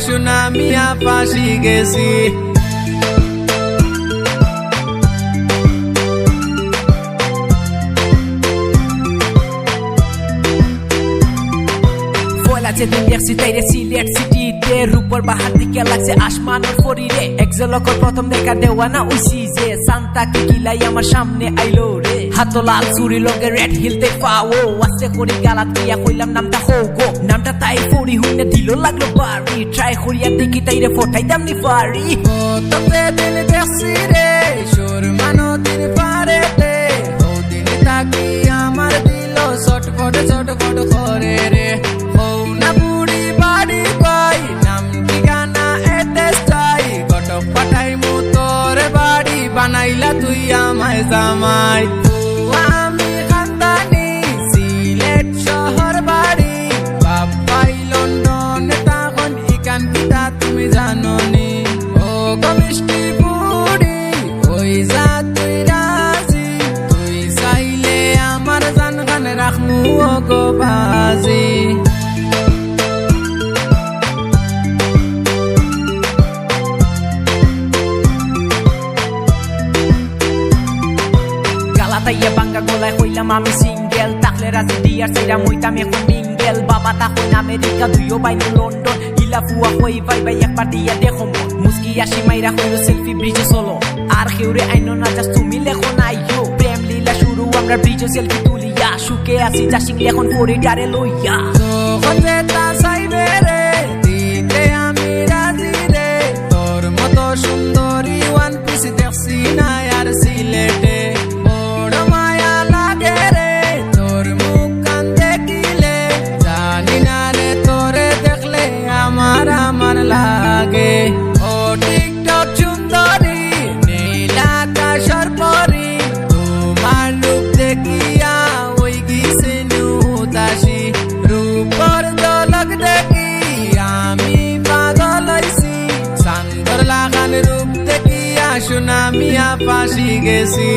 সুনামিয়া ফাঁসি গেছি যেদিন দেখছি তাইরে সিলেট সিটিতে রূপর বাহার দিকে লাগছে আসমানের ফরিরে এক ঝলকর প্রথম দেখা দেওয়ানা উইসি যে সান্তা কি কিলাই আমার সামনে আইলো রে হাতো লাল চুরি লগে রেড হিলতে পাও আস্তে করি গালাত দিয়া কইলাম নামটা হোগো নামটা তাই ফরি হুনে দিল লাগলো বাড়ি ট্রাই করিয়া দেখি তাইরে ফটাই দামনি পারি তবে দিন দেখছি রে সুরমানো দিন পারেতে ও দিন তাকি আমার দিল ছটফট ছটফট করে রে বানাইলা তুই আমায় জামাই আমি খানদানি সিলেট শহর বাড়ি বাবাই লন্ডনে তখন ইকান কিতা তুমি জাননি ও গমিষ্টি বুড়ি ওই যা তুই রাজি তুই চাইলে আমার জান গান রাখমু ও গো বাজি তাইয়া বাঙ্গা গলায় হইলাম আমি সিঙ্গেল তাকলে রাজি দিয়ার সাইরা মইতাম এখন মিঙ্গেল বাবা তা হইন আমেরিকা দুইও বাইনো লন্ডন ইলা ফুয়া হই ভাই ভাই একবার দিয়া দেখো মুস্কি আসি মাইরা হইল সেলফি ব্রিজে চলো আর কেউরে আইনো না জাস্ট তুমি লেখো নাইও প্রেম লীলা শুরু আমরা ব্রিজে সেলফি তুলিয়া সুখে আসি যা শিখলে এখন পরিটারে লইয়া হতে তা চাইবে রে দিতে আমি রাজি রে তোর মতো সুন্দরী ওয়ান পিস দেখছি না আর সিলেটে আমার লাগে ও টিকটক সুন্দরী নীল আকাশের পরি তোমার রূপ দেখিয়া ওই গিয়েছে উদাসী রূপর ঝলক দেখি আমি পাগল হইছি চান্দর লাগান রূপ দেখিয়া সুনামিয়া ফাঁসি গেছি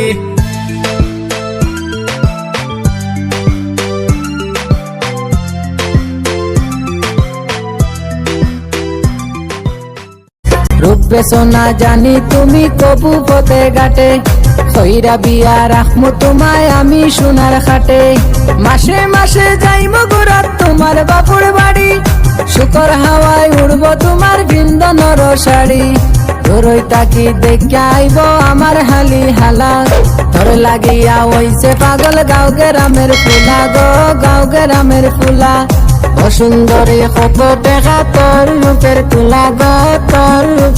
রূপ বেছো না জানি তুমি কবু পথে ঘাটে খৈরা বিয়া রাখমু তোমায় আমি সোনার খাটে মাসে মাসে যাইব ঘুরত তোমার বাপুর বাড়ি শুকর হাওয়ায় উড়ব তোমার বিন্দনর শাড়ি তোরই তাকি দেখে আইব আমার হালি হালা তোর লাগিয়া ওইছে পাগল গাঁও গ্রামের ফুলা গো গাঁও গ্রামের ফুলা অসুন্দরী কত দেখা তোর রূপের তুলা গো তোর রূপের